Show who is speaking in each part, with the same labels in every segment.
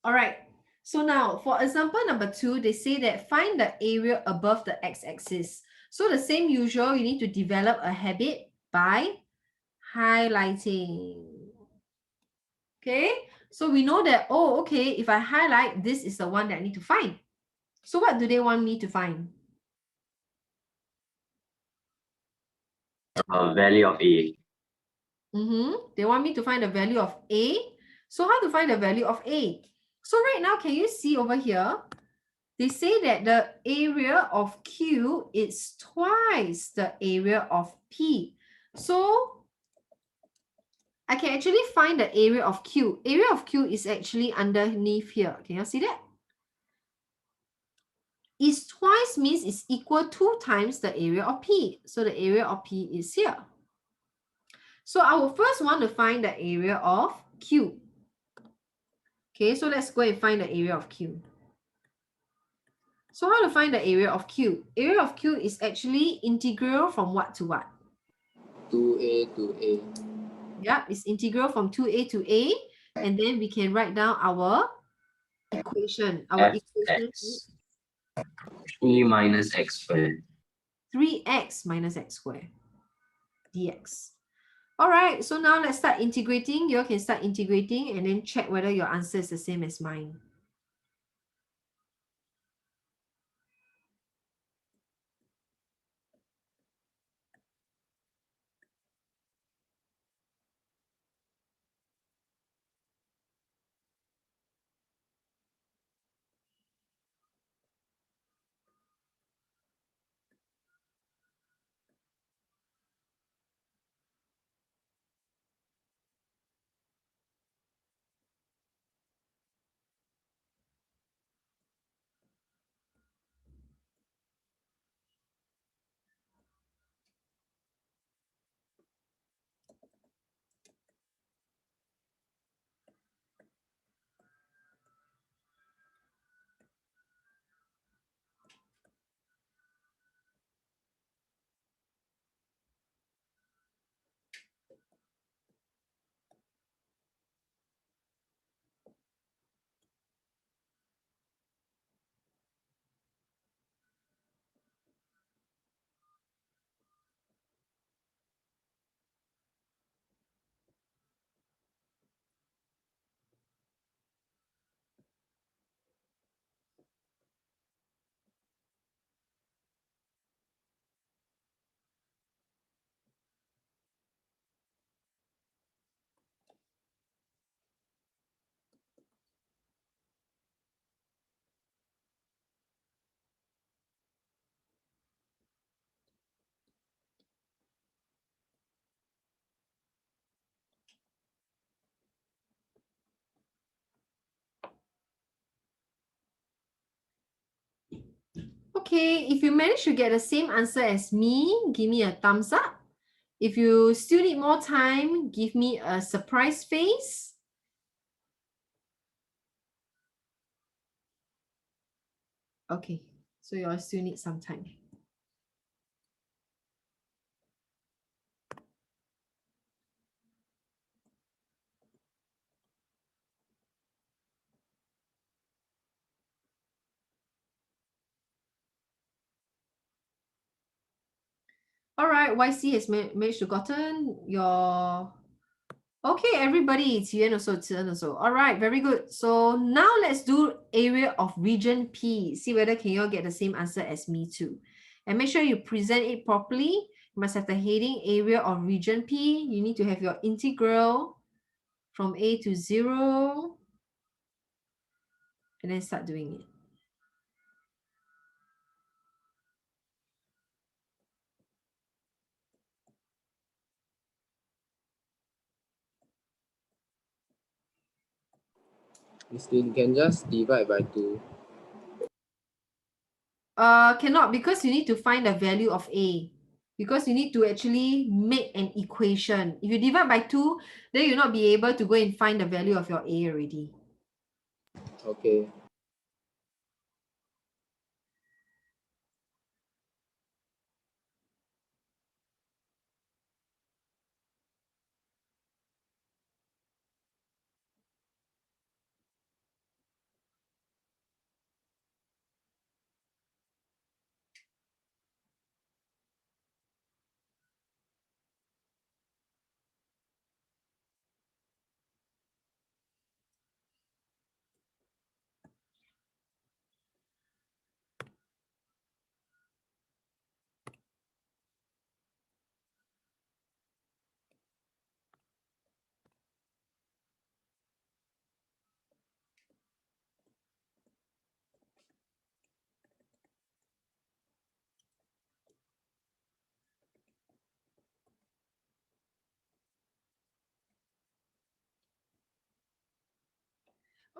Speaker 1: All right. So now for example number 2, they say that find the area above the x-axis. So the same usual, you need to develop a habit by highlighting. Okay, so we know that, oh, okay, if I highlight, this is the one that I need to find. So what do they want me to find?
Speaker 2: Value of A.
Speaker 1: They want me to find the value of A. So how to find the value of A? So right now, can you see over here? They say that the area of Q is twice the area of P. So I can actually find the area of Q. Area of Q is actually underneath here. Can you see that? Is twice means it's equal to times the area of P. So the area of P is here. So I will first want to find the area of Q. Okay, so let's go and find the area of Q. So how to find the area of Q? Area of Q is actually integral from what to what?
Speaker 3: 2A to A.
Speaker 1: Yeah, it's integral from 2A to A. And then we can write down our equation. Our equation is
Speaker 2: 3 minus x squared.
Speaker 1: 3x minus x squared dx. All right, so now let's start integrating. You can start integrating and then check whether your answer is the same as mine. Okay, if you manage to get the same answer as me, give me a thumbs up. If you still need more time, give me a surprise face. Okay, so you all still need some time. All right, YC has managed to gotten your... Okay, everybody, Qian also, Qian also. All right, very good. So now let's do area of region P. See whether can you all get the same answer as me too. And make sure you present it properly. You must have the heading area of region P. You need to have your integral from A to 0. And then start doing it.
Speaker 3: You can just divide by 2.
Speaker 1: Cannot, because you need to find the value of A. Because you need to actually make an equation. If you divide by 2, then you'll not be able to go and find the value of your A already.
Speaker 3: Okay.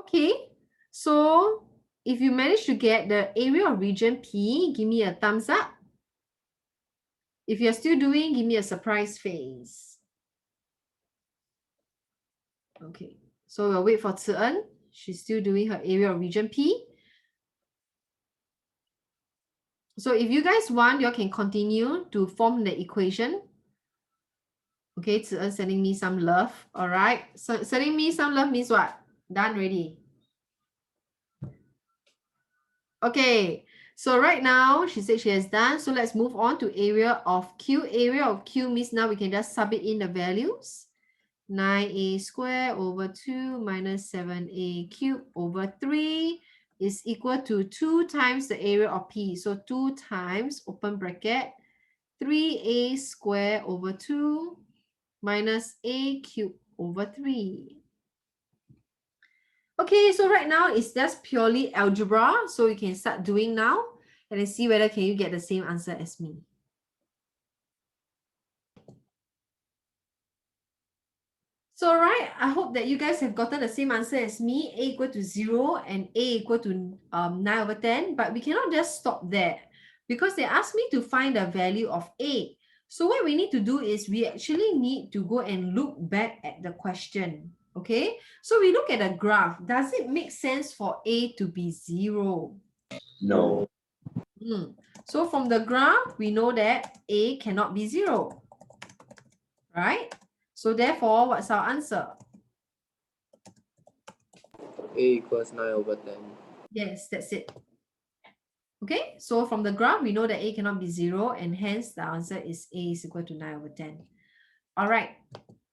Speaker 1: Okay, so if you manage to get the area of region P, give me a thumbs up. If you're still doing, give me a surprise face. Okay, so we'll wait for Tzu En. She's still doing her area of region P. So if you guys want, you can continue to form the equation. Okay, Tzu En sending me some love. All right, so sending me some love means what? Done already. Okay, so right now she said she has done. So let's move on to area of Q. Area of Q means now we can just sub it in the values. 9a squared over 2 minus 7a cubed over 3 is equal to 2 times the area of P. So 2 times, open bracket, 3a squared over 2 minus a cubed over 3. Okay, so right now it's just purely algebra. So you can start doing now and then see whether can you get the same answer as me. So right, I hope that you guys have gotten the same answer as me, a equal to 0 and a equal to 9 over 10. But we cannot just stop there because they asked me to find the value of a. So what we need to do is we actually need to go and look back at the question. Okay, so we look at a graph. Does it make sense for a to be 0?
Speaker 2: No.
Speaker 1: So from the graph, we know that a cannot be 0, right? So therefore, what's our answer?
Speaker 3: A equals 9 over 10.
Speaker 1: Yes, that's it. Okay, so from the graph, we know that a cannot be 0, and hence the answer is a is equal to 9 over 10. All right,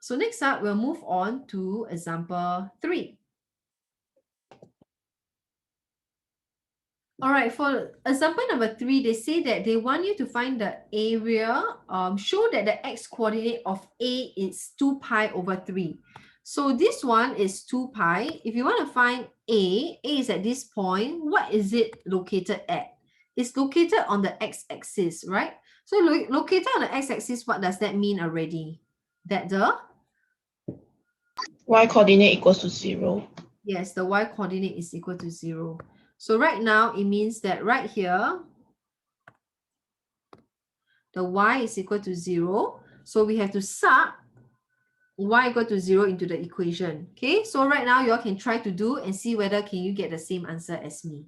Speaker 1: so next up, we'll move on to example 3. All right, for example number 3, they say that they want you to find the area, show that the x coordinate of a is 2 pi over 3. So this one is 2 pi. If you want to find a is at this point. What is it located at? It's located on the x-axis, right? So located on the x-axis, what does that mean already? That the?
Speaker 4: Y coordinate equals to 0.
Speaker 1: Yes, the y coordinate is equal to 0. So right now, it means that right here, the y is equal to 0. So we have to sub y equal to 0 into the equation. Okay, so right now, you all can try to do and see whether can you get the same answer as me.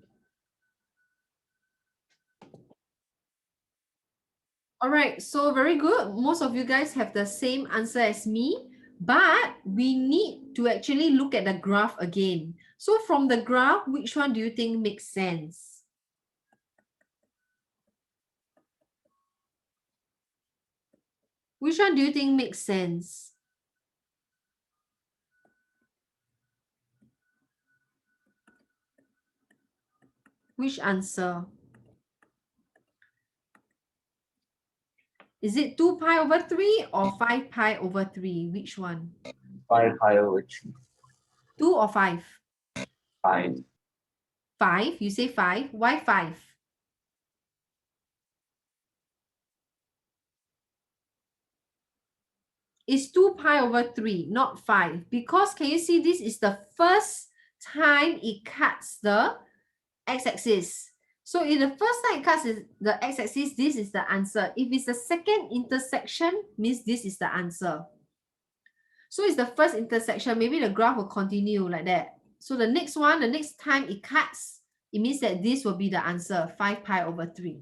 Speaker 1: All right, so very good. Most of you guys have the same answer as me, but we need to actually look at the graph again. So from the graph, which one do you think makes sense? Which one do you think makes sense? Which answer? Is it 2 pi over 3 or 5 pi over 3? Which one?
Speaker 2: 5 pi over 3.
Speaker 1: 2 or 5?
Speaker 2: 5.
Speaker 1: 5? You say 5? Why 5? It's 2 pi over 3, not 5. Because can you see this is the first time it cuts the x-axis. So if the first time it cuts the x-axis, this is the answer. If it's the second intersection, means this is the answer. So it's the first intersection, maybe the graph will continue like that. So the next one, the next time it cuts, it means that this will be the answer, 5 pi over 3.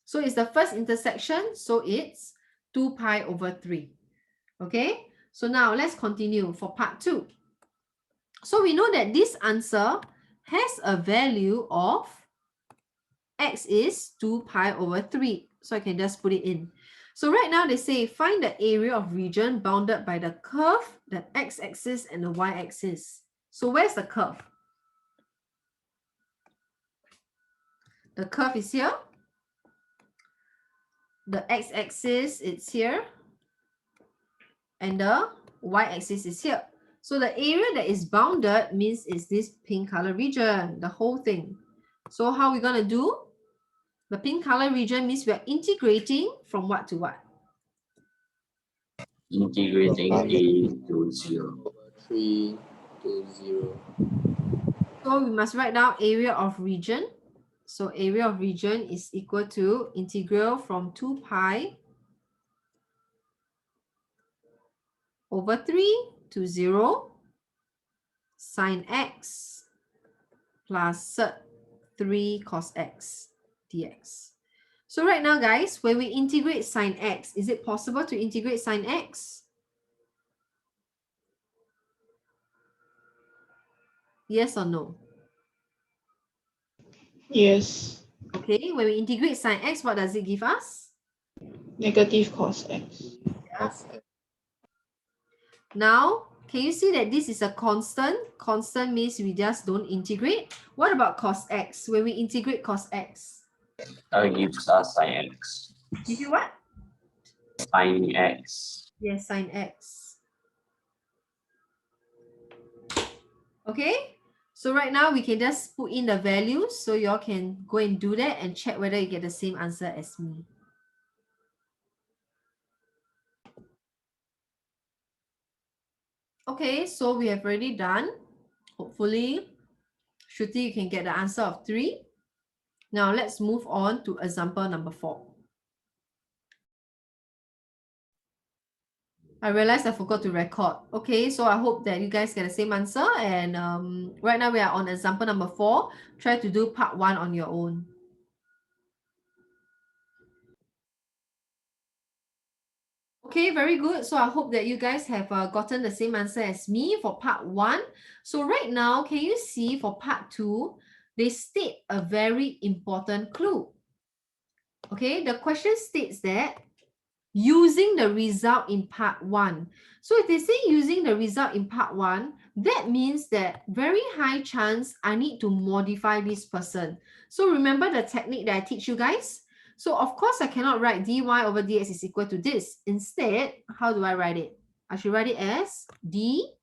Speaker 1: So it's the first intersection, so it's 2 pi over 3. Okay, so now let's continue for part 2. So we know that this answer has a value of x is 2 pi over 3. So I can just put it in. So right now they say find the area of region bounded by the curve, the x-axis and the y-axis. So where's the curve? The curve is here. The x-axis is here. And the y-axis is here. So the area that is bounded means it's this pink color region, the whole thing. So how are we going to do? The pink color region means we are integrating from what to what?
Speaker 2: Integrating a to 0.
Speaker 3: 3 to 0.
Speaker 1: So we must write down area of region. So area of region is equal to integral from 2 pi over 3 to 0 sine x plus 3 cos x dx. So right now, guys, when we integrate sine x, is it possible to integrate sine x? Yes or no?
Speaker 4: Yes.
Speaker 1: Okay, when we integrate sine x, what does it give us?
Speaker 4: Negative cos x.
Speaker 3: Cos x.
Speaker 1: Now, can you see that this is a constant? Constant means we just don't integrate. What about cos x? When we integrate cos x,
Speaker 2: Gives us sin x.
Speaker 1: give you what?
Speaker 2: Sin x.
Speaker 1: Yes, sine x. Okay, so right now we can just put in the values so y'all can go and do that and check whether you get the same answer as me. Okay, so we have already done. Hopefully, Shruti, you can get the answer of 3. Now let's move on to example number 4. I realized I forgot to record. Okay, so I hope that you guys get the same answer. And right now we are on example number 4. Try to do part 1 on your own. Okay, very good. So I hope that you guys have gotten the same answer as me for part 1. So right now, can you see for part 2, they state a very important clue. Okay, the question states that using the result in part 1. So if they say using the result in part 1, that means that very high chance I need to modify this person. So remember the technique that I teach you guys? So of course I cannot write dy over dx is equal to this. Instead, how do I write it? I should write it as d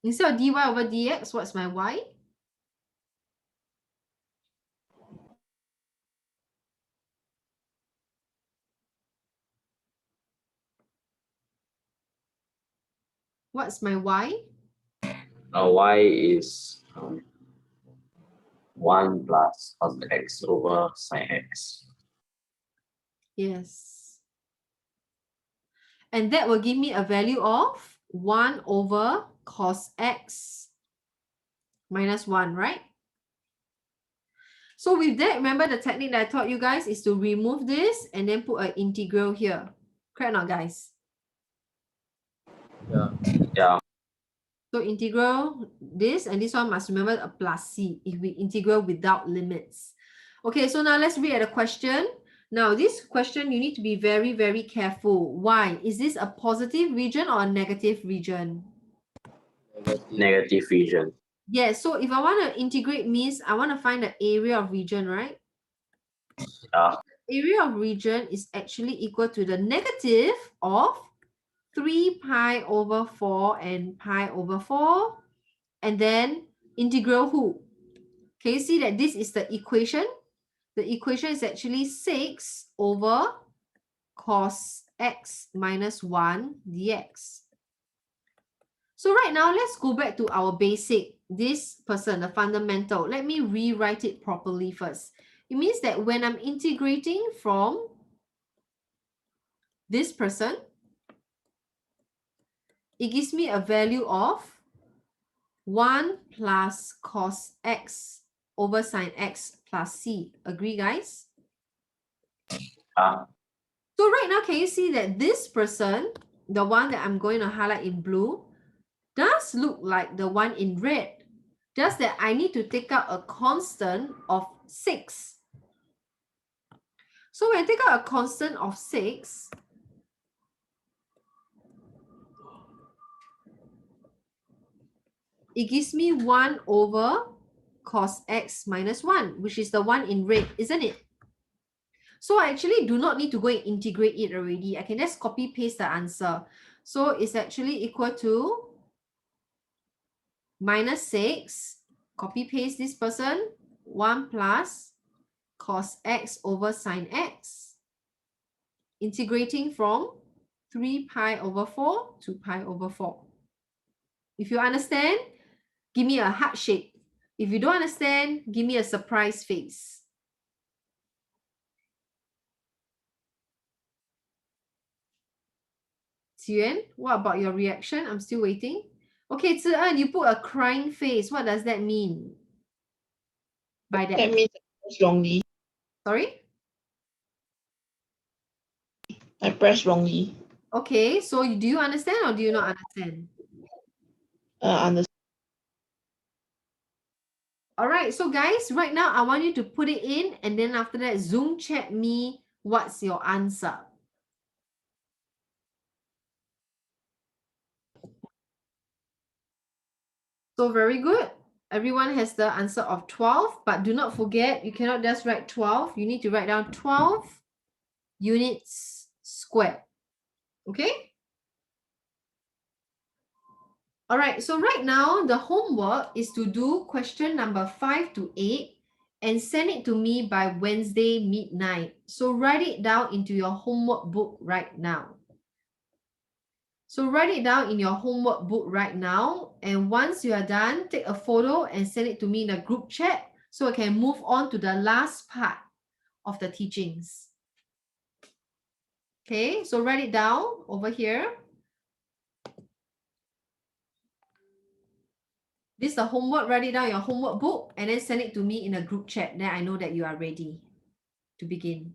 Speaker 1: instead of dy over dx, what's my y? What's my y?
Speaker 2: Y is 1 plus cos x over sin x.
Speaker 1: Yes. And that will give me a value of 1 over cos x minus 1, right? So with that, remember the technique that I taught you guys is to remove this and then put an integral here. Correct or not, guys?
Speaker 3: Yeah.
Speaker 2: Yeah.
Speaker 1: So integral this and this one must remember a plus c if we integral without limits. Okay, so now let's read at the question. Now this question you need to be very, very careful. Why? Is this a positive region or a negative region?
Speaker 2: Negative region.
Speaker 1: Yes, so if I want to integrate means I want to find the area of region, right?
Speaker 2: Yeah.
Speaker 1: Area of region is actually equal to the negative of 3 pi over 4 and pi over 4. And then integral who? Can you see that this is the equation? The equation is actually 6 over cos x minus 1 dx. So right now, let's go back to our basic, this person, the fundamental. Let me rewrite it properly first. It means that when I'm integrating from this person, it gives me a value of 1 plus cos x over sine x plus c. Agree, guys? So right now, can you see that this person, the one that I'm going to highlight in blue, does look like the one in red. Just that I need to take out a constant of 6. So when I take out a constant of 6, it gives me 1 over cos x minus 1, which is the one in red, isn't it? So I actually do not need to go and integrate it already. I can just copy paste the answer. So it's actually equal to minus 6, copy paste this person, 1 plus cos x over sine x. integrating from 3 pi over 4 to pi over 4. If you understand, give me a heart shape. If you don't understand, give me a surprise face. Ziyuan, what about your reaction? I'm still waiting. Okay, Ziyuan, you put a crying face. What does that mean? By that,
Speaker 4: That means I pressed wrongly.
Speaker 1: sorry?
Speaker 4: I pressed wrongly.
Speaker 1: Okay, so do you understand or do you not understand?
Speaker 4: Understand.
Speaker 1: All right, so guys, right now I want you to put it in and then after that, Zoom chat me what's your answer. So very good. Everyone has the answer of 12, but do not forget, you cannot just write 12. You need to write down 12 units squared. Okay? All right, so right now the homework is to do question number 5 to 8 and send it to me by Wednesday midnight. So write it down into your homework book right now. So write it down in your homework book right now. And once you are done, take a photo and send it to me in a group chat so I can move on to the last part of the teachings. Okay, so write it down over here. This is the homework. Write it down in your homework book and then send it to me in a group chat. Then I know that you are ready to begin.